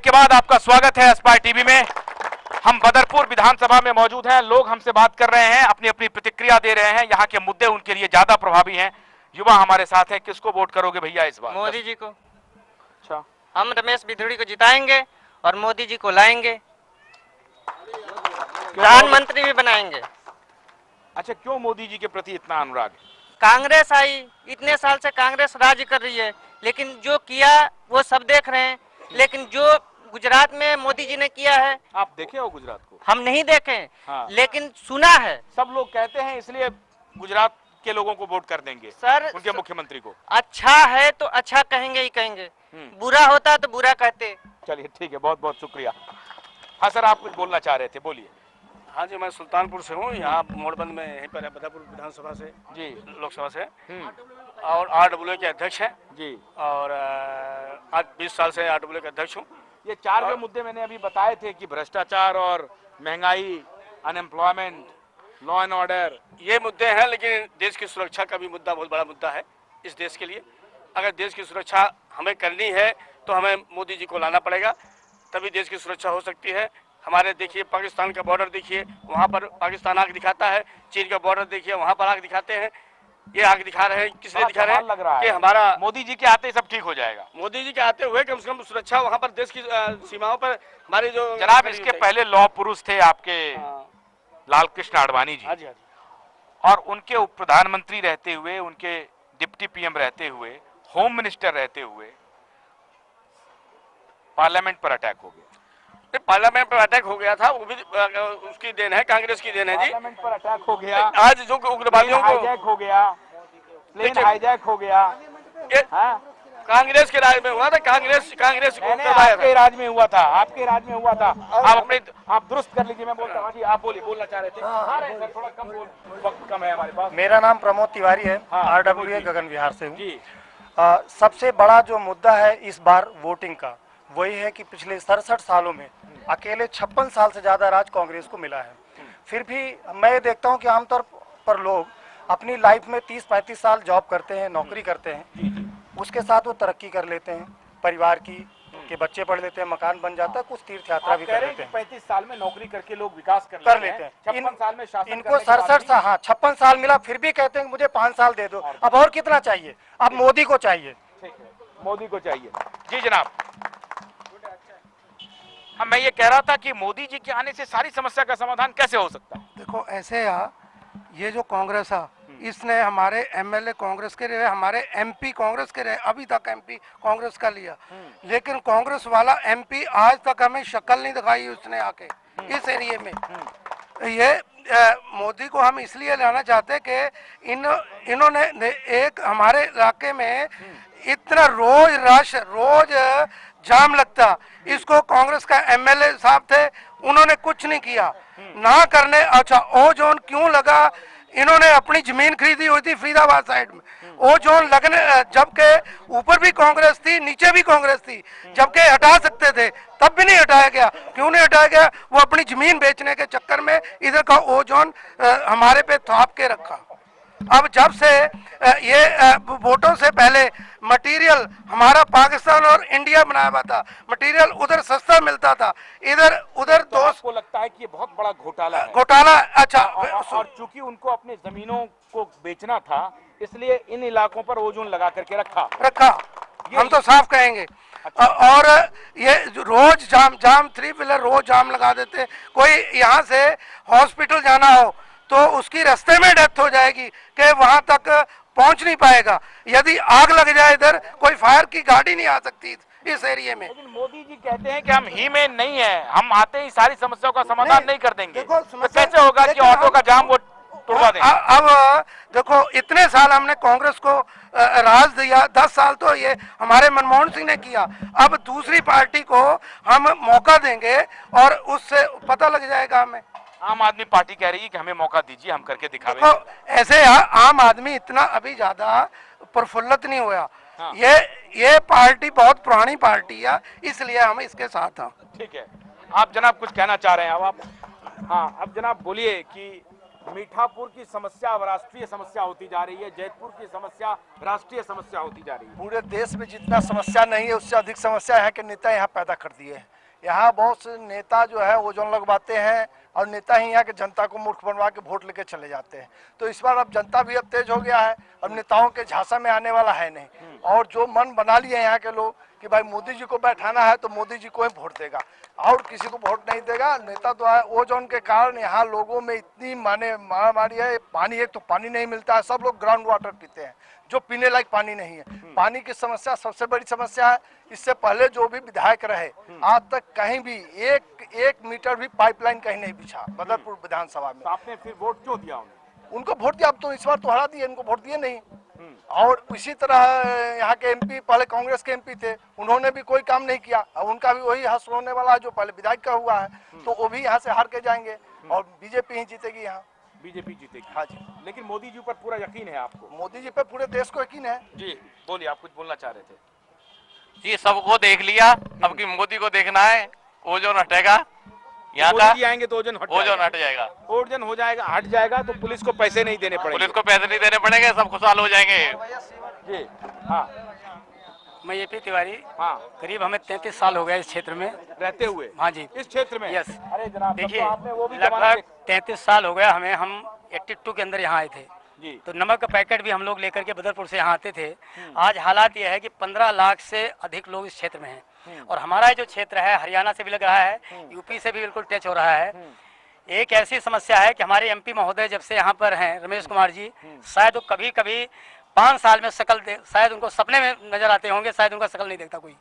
के बाद आपका स्वागत है एस्पायर टीवी में। हम बदरपुर विधानसभा में मौजूद हैं। लोग हमसे बात कर रहे हैं, अपनी अपनी प्रतिक्रिया दे रहे हैं। यहाँ के मुद्दे उनके लिए ज्यादा प्रभावी हैं। युवा हमारे साथ हैं। किसको वोट करोगे भैया इस बार? मोदी जी को। अच्छा, हम रमेश बिधूड़ी को जिताएंगे और मोदी जी को लाएंगे, प्रधानमंत्री भी बनाएंगे। अच्छा, क्यों मोदी जी के प्रति इतना अनुराग? कांग्रेस आई, इतने साल से कांग्रेस राज्य कर रही है, लेकिन जो किया वो सब देख रहे हैं। लेकिन जो गुजरात में मोदी जी ने किया है, आप देखे हो गुजरात को? हम नहीं देखे। हाँ। लेकिन सुना है। सब लोग कहते हैं इसलिए गुजरात के लोगों को वोट कर देंगे, सर उनके मुख्यमंत्री को। अच्छा है तो अच्छा कहेंगे ही कहेंगे, बुरा होता तो बुरा कहते। चलिए ठीक है, बहुत बहुत शुक्रिया। हाँ सर, आप कुछ बोलना चाह रहे थे, बोलिए। हाँ जी, मैं सुल्तानपुर से हूँ। यहाँ मोड़बंद में यहीं पर है, बदरपुर विधानसभा से जी, लोकसभा से, और RWA के अध्यक्ष हैं जी। और आज 20 साल से RWA के अध्यक्ष हूँ। ये चार जो मुद्दे मैंने अभी बताए थे कि भ्रष्टाचार और महंगाई, अनएम्प्लॉयमेंट, लॉ एंड ऑर्डर, ये मुद्दे हैं, लेकिन देश की सुरक्षा का भी मुद्दा बहुत बड़ा मुद्दा है इस देश के लिए। अगर देश की सुरक्षा हमें करनी है तो हमें मोदी जी को लाना पड़ेगा, तभी देश की सुरक्षा हो सकती है। हमारे देखिए पाकिस्तान का बॉर्डर देखिए, वहाँ पर पाकिस्तान आग दिखाता है। चीन का बॉर्डर देखिए, वहाँ पर आग दिखाते हैं। ये आग दिखा रहे हैं, किस लिए दिखा रहे हैं? लग रहा कि है हमारा मोदी जी के आते ही सब ठीक हो जाएगा। मोदी जी के आते हुए कम से कम सुरक्षा वहाँ पर देश की सीमाओं पर हमारी जो जनाब, इसके पहले लौह पुरुष थे आपके लाल कृष्ण आडवाणी जी। हाँ जी, हाँ जी। और उनके उप प्रधानमंत्री रहते हुए, उनके डिप्टी PM रहते हुए, होम मिनिस्टर रहते हुए पार्लियामेंट पर अटैक हो गया। पार्लियामेंट पर अटैक हो गया था, वो भी उसकी देन है, कांग्रेस की देन है जी। पार्लियामेंट पर अटैक हो गया, आज जो उग्रवादियों को हाईजैक हो गया, प्लेन हाईजैक हो गया। हाँ? कांग्रेस के राज में हुआ था, कांग्रेस को आपके राज में हुआ था, आपके राज में हुआ था। आप अपने आप दुरुस्त कर लीजिए, मैं बोलता हूँ जी। आप बोलिए, बोलना चाह रहे थे। सर थोड़ा कम बोल, वक्त कम है हमारे पास। मेरा नाम प्रमोद तिवारी है, हाँ, RWA गगन विहार से हूँ जी। सबसे बड़ा जो मुद्दा है इस बार वोटिंग का, वही है कि पिछले 67 सालों में अकेले 56 साल से ज़्यादा राज कांग्रेस को मिला है। फिर भी मैं ये देखता हूँ कि आमतौर पर लोग अपनी लाइफ में 30-35 साल जॉब करते हैं, नौकरी करते हैं, उसके साथ वो तरक्की कर लेते हैं, परिवार की के बच्चे पढ़ लेते हैं, मकान बन जाता है, कुछ तीर्थ यात्रा भी कर लेते हैं। 35 साल में नौकरी करके लोग विकास कर लेते हैं। 56 साल में शासन इनको 67 साल, हाँ 56 साल मिला, फिर भी कहते हैं कि मुझे 5 साल दे दो। अब और कितना चाहिए? अब मोदी को चाहिए। ठीक है, मोदी को चाहिए। जी जनाब। हाँ, मैं ये कह रहा था कि मोदी जी के आने से सारी समस्या का समाधान कैसे हो सकता है? देखो ऐसे ये जो कांग्रेस इसने हमारे MLA कांग्रेस के रहे, हमारे MP कांग्रेस के रहे, अभी तक MP कांग्रेस का लिया, लेकिन कांग्रेस वाला MP आज तक हमें शक्ल नहीं दिखाई उसने आके इस एरिया में। ये मोदी को हम इसलिए लाना चाहते हैं कि इन्होंने एक हमारे इलाके में इतना रोज रश, रोज जाम लगता, इसको कांग्रेस का MLA साहब थे, उन्होंने कुछ नहीं किया ना करने। अच्छा, ओ जोन क्यों लगा? इन्होंने अपनी जमीन खरीदी हुई थी फरीदाबाद साइड में, ओ जोन लगने, जबकि ऊपर भी कांग्रेस थी, नीचे भी कांग्रेस थी, जबकि हटा सकते थे तब भी नहीं हटाया गया। क्यों नहीं हटाया गया? वो अपनी जमीन बेचने के चक्कर में इधर का ओ जोन हमारे पे थाप के रखा। अब जब से ये वोटों से पहले मटेरियल हमारा पाकिस्तान और इंडिया बनाया हुआ था, मटेरियल उधर सस्ता मिलता था, इधर उधर तो आपको लगता है कि ये बहुत बड़ा घोटाला है? घोटाला। अच्छा, और चूंकि उनको अपने जमीनों को बेचना था, इसलिए इन इलाकों पर ओजोन लगा करके रखा। हम तो साफ कहेंगे। अच्छा। और ये रोज जाम 3 व्हीलर रोज जाम लगा देते। कोई यहाँ से हॉस्पिटल जाना हो तो उसकी रास्ते में डेथ हो जाएगी कि वहां तक पहुंच नहीं पाएगा। यदि आग लग जाए इधर, कोई फायर की गाड़ी नहीं आ सकती इस एरिया में। लेकिन मोदी जी कहते हैं कि हम ही में नहीं है, हम आते ही सारी समस्याओं का समाधान नहीं कर देंगे। तो कैसे होगा कि ऑटो का जाम वो तोड़वा दें? अब देखो, इतने साल हमने कांग्रेस को राज दिया, 10 साल तो ये हमारे मनमोहन सिंह ने किया। अब दूसरी पार्टी को हम मौका देंगे और उससे पता लग जाएगा हमें। आम आदमी पार्टी कह रही है कि हमें मौका दीजिए, हम करके दिखावें। तो ऐसे आम आदमी इतना अभी ज्यादा प्रफुल्लित नहीं हुआ। हाँ। ये पार्टी बहुत पुरानी पार्टी है, इसलिए हम इसके साथ हैं। ठीक है, आप जनाब कुछ कहना चाह रहे हैं? अब आप, हाँ, अब जनाब बोलिए कि मीठापुर की समस्या अब राष्ट्रीय समस्या होती जा रही है, जैतपुर की समस्या राष्ट्रीय समस्या होती जा रही है। पूरे देश में जितना समस्या नहीं है उससे अधिक समस्या है कि नेता यहाँ पैदा कर दिए हैं। यहाँ बहुत से नेता जो है ओजोन लगवाते हैं और नेता ही यहाँ के जनता को मूर्ख बनवा के वोट लेके चले जाते हैं। तो इस बार अब जनता भी अब तेज हो गया है, अब नेताओं के झांसा में आने वाला है नहीं। और जो मन बना लिए यहाँ के लोग कि भाई मोदी जी को बैठाना है तो मोदी जी को ही वोट देगा और किसी को वोट नहीं देगा। नेता तो है ओजोन के कारण यहाँ लोगों में इतनी महामारी है। पानी, एक तो पानी नहीं मिलता है, सब लोग ग्राउंड वाटर पीते हैं जो पीने लायक पानी नहीं है। पानी की समस्या सबसे बड़ी समस्या है। इससे पहले जो भी विधायक रहे आज तक कहीं भी एक मीटर भी पाइपलाइन कहीं नहीं बिछा बदरपुर विधानसभा में। तो आपने फिर वोट क्यों दिया उनको वोट दिया, अब तो इस बार तो हरा दिए, इनको वोट दिए नहीं। और इसी तरह यहाँ के एमपी पहले कांग्रेस के एमपी थे, उन्होंने भी कोई काम नहीं किया। अब उनका भी वही हश्र होने वाला है जो पहले विधायक का हुआ है, तो वो भी यहाँ से हार के जाएंगे और बीजेपी ही जीतेगी यहाँ। बीजेपी जीतेगी? हाँ जी। लेकिन मोदी जी पर पूरा यकीन है आपको? मोदी जी पे पूरे देश को यकीन है। जी बोलिए, आप कुछ बोलना चाह रहे थे? जी सबको देख लिया, अब की मोदी को देखना है। ओजोन हटेगा यहाँ का, मोदी जी आएंगे तो ओजोन हट जाएगा। ओजोन हो जाएगा, हट जाएगा तो पुलिस को पैसे नहीं देने पड़ेंगे। पुलिस को पैसे नहीं देने पड़ेंगे, सब खुशहाल हो जाएंगे। जी हाँ। मैं एपी तिवारी, हाँ, करीब हमें 33 साल हो गए इस क्षेत्र में रहते हुए। हाँ जी, इस क्षेत्र में? यस। अरे जनाब, देखिए, तो आपने वो भी जमाना लगभग 33 साल हो गया हमें। हम 82 के अंदर यहाँ आए थे जी। तो नमक का पैकेट भी हम लोग लेकर के बदरपुर से यहाँ आते थे। आज हालात ये है कि 15 लाख से अधिक लोग इस क्षेत्र में हैं और हमारा जो क्षेत्र है हरियाणा से भी लग रहा है, यूपी से भी बिल्कुल टच हो रहा है। एक ऐसी समस्या है कि हमारे एमपी महोदय जब से यहाँ पर हैं, रमेश कुमार जी, शायद वो कभी कभी 5 साल में शायद उनको सपने में नजर आते होंगे, शायद उनका शकल नहीं देखता कोई।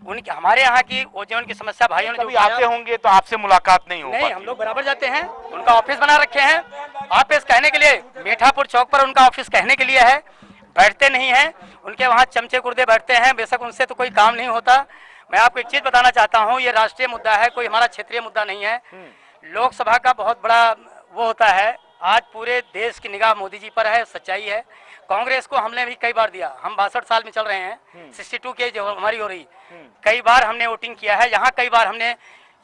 उनके हमारे यहाँ की ओजोन की समस्या भाइयों ने कभी आते होंगे तो आपसे मुलाकात नहीं हो नहीं, पाती? हम लोग बराबर जाते हैं। उनका ऑफिस बना रखे हैं, ऑफिस कहने के लिए मीठापुर चौक पर उनका ऑफिस कहने के लिए है, बैठते नहीं हैं। उनके वहाँ चमचे गुर्दे बैठते हैं, बेशक उनसे तो कोई काम नहीं होता। मैं आपको एक चीज बताना चाहता हूँ, ये राष्ट्रीय मुद्दा है, कोई हमारा क्षेत्रीय मुद्दा नहीं है। लोकसभा का बहुत बड़ा वो होता है। आज पूरे देश की निगाह मोदी जी पर है, सच्चाई है। कांग्रेस को हमने भी कई बार दिया, हम 62 साल में चल रहे हैं, 62 के जो हमारी हो रही, कई बार हमने वोटिंग किया है। यहाँ कई बार हमने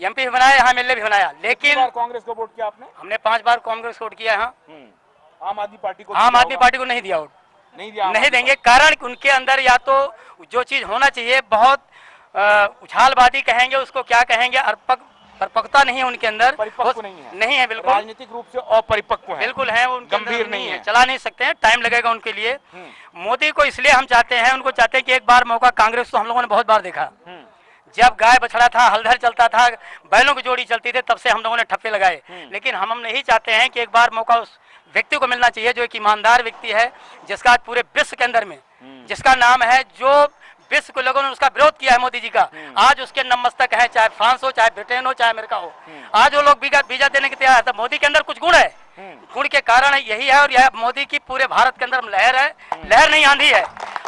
एमपी भी बनाया, यहाँ एमएलए भी बनाया, लेकिन कांग्रेस को वोट किया आपने? हमने 5 बार कांग्रेस को वोट किया। यहाँ आम आदमी पार्टी को? आम आदमी पार्टी को नहीं दिया वोट, नहीं दिया, नहीं देंगे। कारण उनके अंदर या तो जो चीज होना चाहिए, बहुत उछालबाजी कहेंगे उसको, क्या कहेंगे, परिपक्वता नहीं है उनके अंदर, परिपक्व नहीं है बिल्कुल राजनीतिक रूप से अपरिपक्व है, बिल्कुल है, वो उनके गंभीर नहीं है, चला नहीं सकते हैं, टाइम लगेगा उनके लिए। मोदी को इसलिए हम चाहते हैं, उनको चाहते हैं कि एक बार मौका, कांग्रेस को हम लोगों ने बहुत बार देखा, जब गाय बछड़ा था, हलधर चलता था, बैलों की जोड़ी चलती थी, तब से हम लोगों ने ठप्पे लगाए। लेकिन हम नहीं चाहते हैं कि एक बार मौका उस व्यक्ति को मिलना चाहिए जो एक ईमानदार व्यक्ति है, जिसका पूरे विश्व के अंदर में जिसका नाम है, जो विश्व के लोगों ने उसका विरोध किया है मोदी जी का, आज उसके नतमस्तक है, चाहे फ्रांस हो, चाहे ब्रिटेन हो, चाहे अमेरिका हो। आज वो लोग वीजा देने के तैयार है। तो मोदी के अंदर कुछ गुण है, गुण के कारण यही है, और यह मोदी की पूरे भारत के अंदर लहर है, लहर नहीं आंधी है।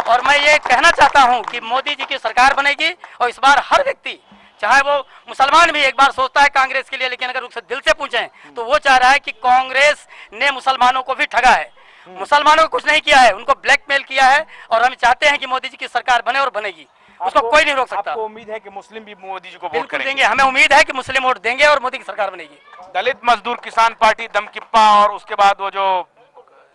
और मैं ये कहना चाहता हूं कि मोदी जी की सरकार बनेगी और इस बार हर व्यक्ति, चाहे वो मुसलमान भी एक बार सोचता है कांग्रेस के लिए, लेकिन अगर उससे दिल से पूछें तो वो चाह रहा है कि कांग्रेस ने मुसलमानों को भी ठगा है, मुसलमानों को कुछ नहीं किया है, उनको ब्लैकमेल किया है। और हम चाहते हैं कि मोदी जी की सरकार बने और बनेगी, उसको कोई नहीं रोक सकता। आपको उम्मीद है कि मुस्लिम भी मोदी जी को वोट बिल्कुल करेंगे? देंगे, हमें उम्मीद है कि मुस्लिम वोट देंगे और मोदी की सरकार बनेगी। दलित मजदूर किसान पार्टी, दमकिप्पा, और उसके बाद वो जो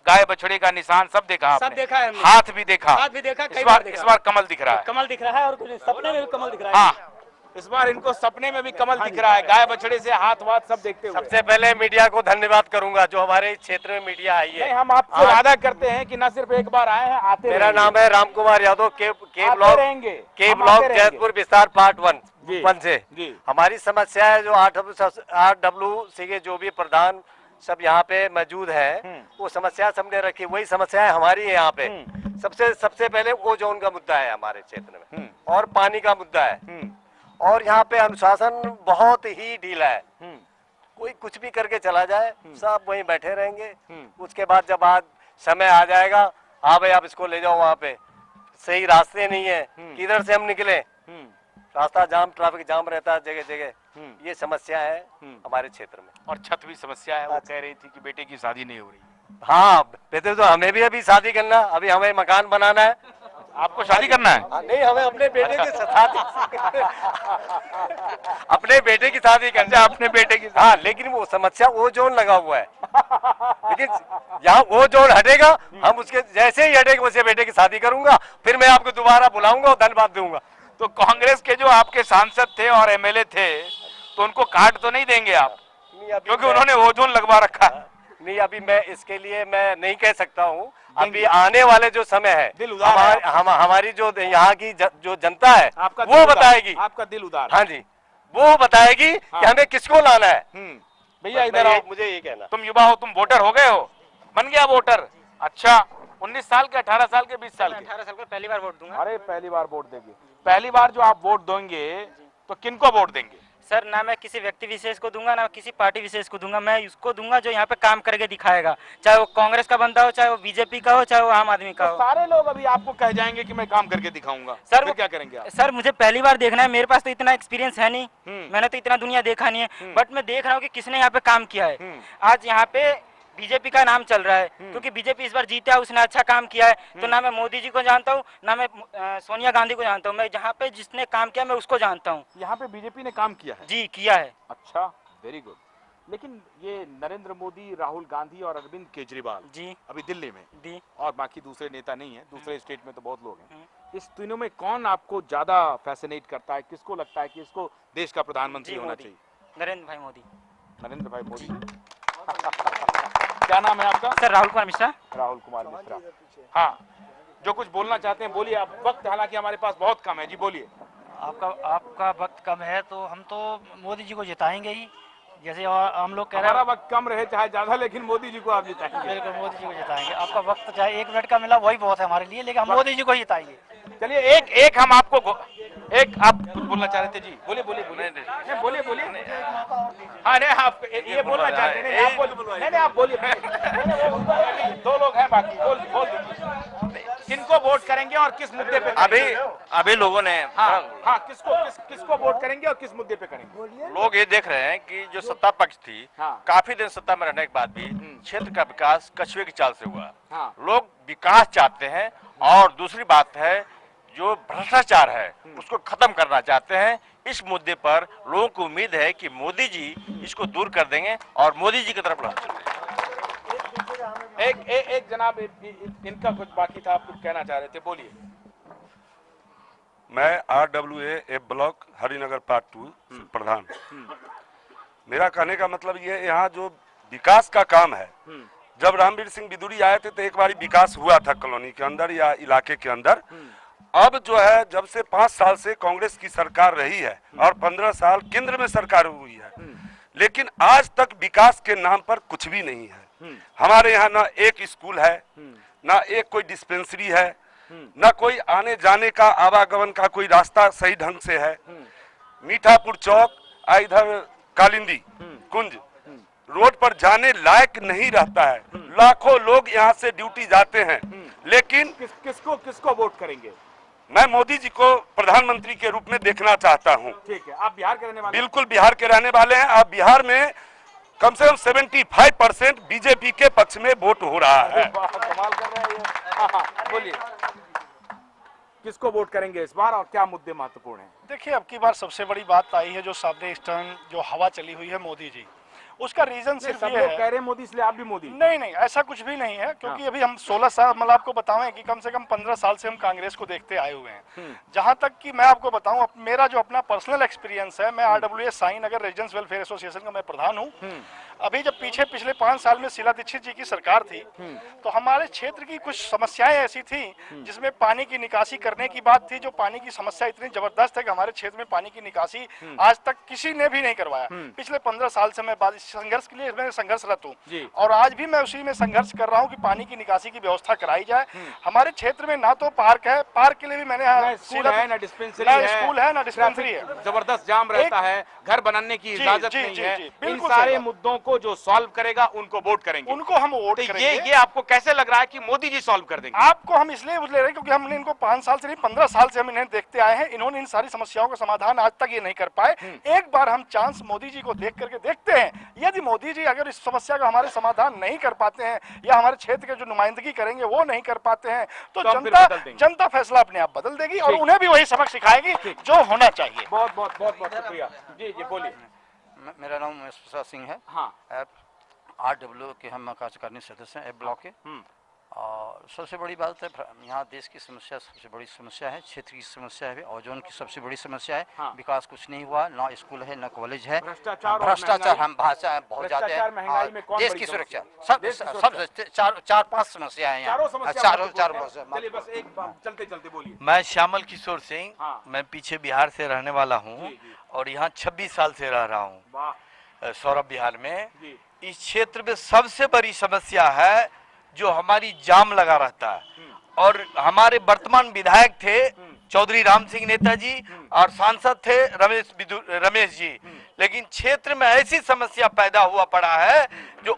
गाय बछड़े का निशान, सब देखा आपने? सब देखा है हमने। हाथ भी देखा? हाथ भी देखा, कई इस बार बार देखा। इस बार कमल दिख रहा है? कमल दिख रहा है, और कुछ सपने में भी कमल दिख रहा है। हाँ, इस बार इनको सपने में भी कमल दिख रहा है, गाय बछड़े से हाथ वाथ सब देखते हुए। सबसे पहले मीडिया को धन्यवाद करूंगा जो हमारे क्षेत्र में मीडिया आई है। हम आपसे वादा करते हैं कि न सिर्फ एक बार आए हैं, आते मेरा नाम है राम कुमार यादव, के ब्लॉक जैतपुर विस्तार पार्ट 1 से। हमारी समस्या है जो 8WC के जो भी प्रधान सब यहाँ पे मौजूद है, वो समस्या सबने रखी, वही समस्या है हमारी है यहाँ पे। सबसे पहले ओजोन का मुद्दा है हमारे क्षेत्र में, और पानी का मुद्दा है, और यहाँ पे अनुशासन बहुत ही ढीला है। कोई कुछ भी करके चला जाए, सब वहीं बैठे रहेंगे। उसके बाद जब आज समय आ जाएगा, हाँ भाई आप इसको ले जाओ वहाँ पे, सही रास्ते नहीं है, किधर से हम निकले, रास्ता जाम, ट्रैफिक जाम रहता है जगह जगह। ये समस्या है हमारे क्षेत्र में। और छत भी समस्या है, वो कह रही थी कि बेटे की शादी नहीं हो रही। हाँ, बेटे तो हमें भी अभी शादी करना, अभी हमें मकान बनाना है। आपको शादी करना है? नहीं, हमें अपने बेटे की शादी अपने बेटे की शादी करना, अपने बेटे की। हाँ, लेकिन वो समस्या ओजोन लगा हुआ है। लेकिन यहाँ ओजोन हटेगा, हम उसके जैसे ही हटेगा वैसे बेटे की शादी करूंगा, फिर मैं आपको दोबारा बुलाऊंगा और धन्यवाद दूंगा। तो कांग्रेस के जो आपके सांसद थे और एमएलए थे तो उनको कार्ड तो नहीं देंगे आप, क्योंकि उन्होंने ओजोन लगवा रखा है। नहीं, अभी मैं इसके लिए मैं नहीं कह सकता हूँ। अभी आने वाले जो समय है हमारी जो यहाँ की जो जनता है वो बताएगी। आपका दिल उदार। हाँ जी, वो बताएगी कि हमें किसको लाना है। भैया इधर आओ, मुझे ये कहना, तुम युवा हो, तुम वोटर हो गए हो, बन गया वोटर। अच्छा, 19 साल के, 18 साल के, 20 साल के? 18 साल का पहली बार वोट दूंगा। अरे पहली बार वोट देंगे। पहली बार जो आप वोट देंगे तो किनको वोट देंगे? सर, ना मैं किसी व्यक्ति विशेष को दूंगा, ना किसी पार्टी विशेष को दूंगा। मैं उसको दूंगा जो यहाँ पे काम करके दिखाएगा, चाहे वो कांग्रेस का बंदा हो, चाहे वो बीजेपी का हो, चाहे वो आम आदमी का हो। सारे लोग अभी आपको कह जाएंगे कि मैं काम करके दिखाऊंगा, सर। फिर क्या करेंगे आप? सर, मुझे पहली बार देखना है, मेरे पास तो इतना एक्सपीरियंस है नहीं, मैंने तो इतना दुनिया देखा नहीं है, बट मैं देख रहा हूँ कि किसने यहाँ पे काम किया है। आज यहाँ पे बीजेपी का नाम चल रहा है, क्योंकि बीजेपी इस बार जीता है, उसने अच्छा काम किया है। तो ना मैं मोदी जी को जानता हूँ, ना मैं सोनिया गांधी को जानता हूँ, मैं जहाँ पे जिसने काम किया मैं उसको जानता हूँ। यहाँ पे बीजेपी ने काम किया है? जी, किया है। अच्छा, वेरी गुड। लेकिन ये नरेंद्र मोदी, राहुल गांधी और अरविंद केजरीवाल जी अभी दिल्ली में जी, और बाकी दूसरे नेता नहीं है, दूसरे स्टेट में तो बहुत लोग हैं। इस तीनों में कौन आपको ज्यादा फैसिनेट करता है? किसको लगता है कि इसको देश का प्रधानमंत्री होना चाहिए? नरेंद्र भाई मोदी। नरेंद्र भाई मोदी। क्या नाम है आपका? सर, राहुल कुमार मिश्रा। राहुल कुमार मिश्रा। हाँ, जो कुछ बोलना चाहते हैं बोलिए। आप, वक्त हालांकि हमारे पास बहुत कम है जी, बोलिए। आपका वक्त कम है तो हम तो मोदी जी को जिताएंगे ही, जैसे हम लोग कह रहे हमारा हैं। वक्त कम रहे चाहे ज्यादा, लेकिन मोदी जी को आप जिताएंगे। बिल्कुल मोदी जी को जिताएंगे। आपका वक्त चाहे 1 मिनट का मिला वही बहुत है हमारे लिए, लेकिन हम मोदी जी को जिताएंगे। चलिए, एक हम आपको एक आप कुछ बोलना चाह रहे थे जी, बोलिए बोलिए बोलिए। नहीं, बोलिए बोलिए। हाँ, नहीं, आप ये बोलना चाहते हैं? नहीं, आप बोलिए। दो लोग हैं बाकी, बोल दीजिए। किनको वोट करेंगे और किस मुद्दे पे? अभी लोगों ने हाँ, किसको वोट करेंगे और किस मुद्दे पे करेंगे? लोग ये देख रहे हैं कि जो सत्ता पक्ष थी, हाँ। काफी दिन सत्ता में रहने के बाद भी क्षेत्र का विकास कछुए की चाल से हुआ। हाँ। लोग विकास चाहते हैं, और दूसरी बात है जो भ्रष्टाचार है उसको खत्म करना चाहते हैं। इस मुद्दे पर लोगों को उम्मीद है कि मोदी जी इसको दूर कर देंगे और मोदी जी की तरफ बढ़ा चलेंगे। एक जनाब, इनका कुछ बाकी था, आप कुछ कहना चाह रहे थे, बोलिए। मैं RWA ब्लॉक हरिनगर पार्ट 2 प्रधान। मेरा कहने का मतलब ये, यहाँ जो विकास का काम है, जब रामवीर सिंह बिदुरी आए थे तो एक बार विकास हुआ था कॉलोनी के अंदर या इलाके के अंदर। अब जो है, जब से 5 साल से कांग्रेस की सरकार रही है और 15 साल केंद्र में सरकार हुई है, लेकिन आज तक विकास के नाम पर कुछ भी नहीं है। हमारे यहाँ ना एक स्कूल है, ना एक कोई डिस्पेंसरी है, ना कोई आने जाने का आवागमन का कोई रास्ता सही ढंग से है। मीठापुर चौक, इधर कालिंदी कुंज रोड पर जाने लायक नहीं रहता है। लाखों लोग यहाँ से ड्यूटी जाते हैं, लेकिन किसको वोट करेंगे? मैं मोदी जी को प्रधानमंत्री के रूप में देखना चाहता हूँ। ठीक है, आप बिहार के रहने वाले? बिल्कुल बिहार के रहने वाले हैं। अब बिहार में कम से कम 75% बीजेपी के पक्ष में वोट हो रहा है। कमाल कर रहे हैं ये। हाँ, बोलिए, किसको वोट करेंगे इस बार और क्या मुद्दे महत्वपूर्ण हैं? देखिए, अब की बार सबसे बड़ी बात आई है, जो सामने इस टर्न जो हवा चली हुई है मोदी जी, उसका रीजन सिर्फ ये है। कह रहे हैं मोदी, इसलिए आप भी मोदी? नहीं, ऐसा कुछ भी नहीं है, क्योंकि अभी हम 16 साल, मतलब आपको बताऊं कि कम से कम 15 साल से हम कांग्रेस को देखते आए हुए हैं। जहां तक कि मैं आपको बताऊं, मेरा जो अपना पर्सनल एक्सपीरियंस है, मैं RWA Sai Nagar residents welfare association का मैं प्रधान हूं। अभी जब पिछले 5 साल में शीला दीक्षित जी की सरकार थी, तो हमारे क्षेत्र की कुछ समस्याएं ऐसी थी जिसमें पानी की निकासी करने की बात थी। जो पानी की समस्या इतनी जबरदस्त है कि हमारे क्षेत्र में पानी की निकासी आज तक किसी ने भी नहीं करवाया। पिछले 15 साल से मैं संघर्ष के लिए मैं संघर्षरत हूँ, और आज भी मैं उसी में संघर्ष कर रहा हूँ कि पानी की निकासी की व्यवस्था कराई जाए। हमारे क्षेत्र में ना तो पार्क है, पार्क के लिए भी मैंने ना स्कूल है, ना डिस्पेंसरी है, जबरदस्त जाम रहता है, घर बनाने की इजाजत नहीं है। इन सारे मुद्दों को जो सॉल्व करेगा उनको वोट करेंगे, उनको हम वोट करेंगे। ये आपको कैसे लग रहा है कि मोदी जी सॉल्व कर देंगे? आपको हम इसलिए ले रहे हैं क्योंकि हमने इनको 5 साल से नहीं 15 साल से हम इन्हें देखते आए हैं। इन्होंने इन सारी समस्याओं का समाधान आज तक ये नहीं कर पाए। एक बार हम चांस मोदी जी को देख करके देखते हैं। यदि मोदी जी अगर इस समस्या का हमारे समाधान नहीं कर पाते हैं या हमारे क्षेत्र के जो नुमाइंदगी करेंगे वो नहीं कर पाते हैं, तो जनता फैसला अपने आप बदल देगी और उन्हें भी वही सबक सिखाएगी जो होना चाहिए। बहुत बहुत बहुत बहुत शुक्रिया जी। बोलिए। मेरा नाम महेश प्रसाद सिंह है। हाँ, RWA के हम कार्यकारिणी सदस्य हैं ब्लॉक के। और सबसे बड़ी बात है यहाँ देश की समस्या सबसे बड़ी समस्या है, क्षेत्र की समस्या है, ओजोन की सबसे बड़ी समस्या है। हाँ। विकास कुछ नहीं हुआ, ना स्कूल है ना कॉलेज है, भ्रष्टाचार हम भाषा बहुत ज्यादा है, महंगाई में कौन देश बड़ी की सुरक्षा समस्या? सब चार पांच समस्या है चारों यहाँ, समस्या चारों चलिए बस एक बार चलते चलते बोलिए। मैं श्यामल किशोर सिंह, हाँ। मैं पीछे बिहार से रहने वाला हूँ और यहाँ 26 साल से रह रहा हूँ सौरभ बिहार में। इस क्षेत्र में सबसे बड़ी समस्या है जो हमारी जाम लगा रहता है, और हमारे वर्तमान विधायक थे चौधरी राम सिंह नेताजी और सांसद थे रमेश जी, लेकिन क्षेत्र में ऐसी समस्या पैदा हुआ पड़ा है जो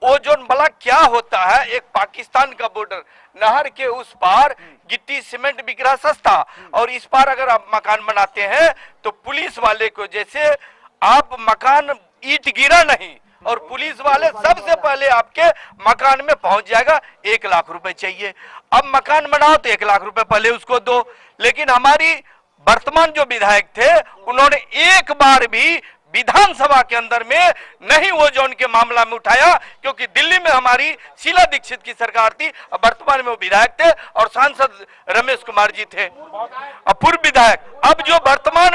ओजोन वाला क्या होता है। एक पाकिस्तान का बॉर्डर, नहर के उस पार गिट्टी सीमेंट बिक रहा सस्ता, और इस पार अगर आप मकान बनाते हैं तो पुलिस वाले को जैसे आप मकान ईंट गिरा नहीं, और पुलिस वाले सबसे पहले आपके मकान में पहुंच जाएगा, 1 लाख रुपए चाहिए। अब मकान बनाओ तो 1 लाख रुपए पहले उसको दो। लेकिन हमारी वर्तमान जो विधायक थे उन्होंने एक बार भी विधानसभा के अंदर में नहीं ओजोन के मामला में उठाया, क्योंकि दिल्ली में हमारी शीला दीक्षित की सरकार थी, वर्तमान में वो विधायक थे और सांसद रमेश कुमार जी थे पूर्व विधायक। अब जो वर्तमान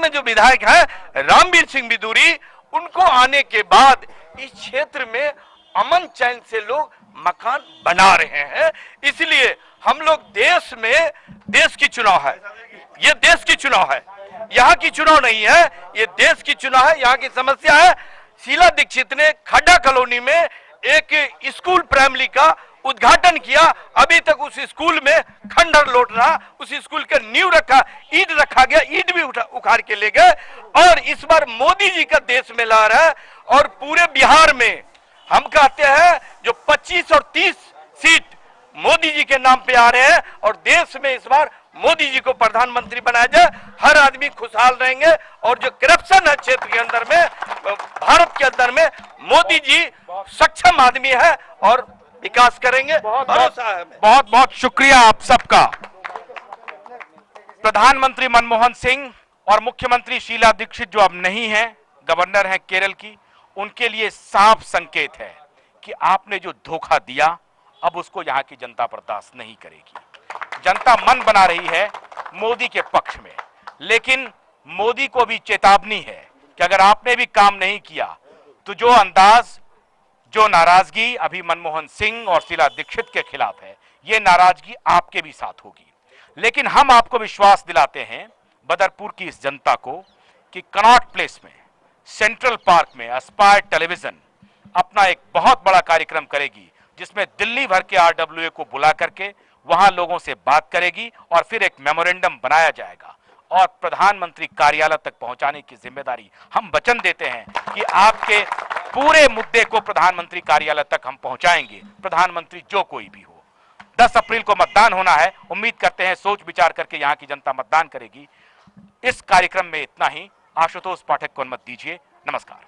में जो विधायक है रामवीर सिंह बिदूरी, उनको आने के बाद इस क्षेत्र में अमन चैन से लोग मकान बना रहे हैं। इसलिए हम लोग देश की चुनाव है, ये देश की चुनाव है, यहाँ की चुनाव नहीं है, ये देश की चुनाव है। यहाँ की समस्या है, शीला दीक्षित ने खड्डा कॉलोनी में एक स्कूल प्राइमरी का उद्घाटन किया, अभी तक उस स्कूल में खंडर लौट रहा, उस स्कूल का नींव रखा, ईंट रखा गया, ईंट भी उखाड़ के ले गए। और इस बार मोदी जी का देश में लहर है, और पूरे बिहार में हम कहते हैं जो 25 और 30 सीट मोदी जी के नाम पे आ रहे हैं, और देश में इस बार मोदी जी को प्रधानमंत्री बनाया जाए, हर आदमी खुशहाल रहेंगे। और जो करप्शन है क्षेत्र के अंदर में, भारत के अंदर में, मोदी जी सक्षम आदमी है और विकास करेंगे, भरोसा है। बहुत बहुत शुक्रिया आप सबका। प्रधानमंत्री मनमोहन सिंह और मुख्यमंत्री शीला दीक्षित जो अब नहीं है, गवर्नर हैं केरल की, उनके लिए साफ संकेत है कि आपने जो धोखा दिया अब उसको यहाँ की जनता बर्दाश्त नहीं करेगी। जनता मन बना रही है मोदी के पक्ष में, लेकिन मोदी को भी चेतावनी है कि अगर आपने भी काम नहीं किया तो जो अंदाज, जो नाराजगी अभी मनमोहन सिंह और शीला दीक्षित के खिलाफ है, ये नाराजगी आपके भी साथ होगी। लेकिन हम आपको विश्वास दिलाते हैं, बदरपुर की इस जनता को, कि कनॉट प्लेस में, सेंट्रल पार्क में एस्पायर टेलीविजन अपना एक बहुत बड़ा कार्यक्रम करेगी, जिसमें दिल्ली भर के RWA को बुला करके वहां लोगों से बात करेगी, और फिर एक मेमोरेंडम बनाया जाएगा और प्रधानमंत्री कार्यालय तक पहुंचाने की जिम्मेदारी हम वचन देते हैं कि आपके पूरे मुद्दे को प्रधानमंत्री कार्यालय तक हम पहुंचाएंगे, प्रधानमंत्री जो कोई भी हो। 10 अप्रैल को मतदान होना है, उम्मीद करते हैं सोच विचार करके यहाँ की जनता मतदान करेगी। इस कार्यक्रम में इतना ही। आशुतोष पाठक को अनुमति दीजिए। नमस्कार।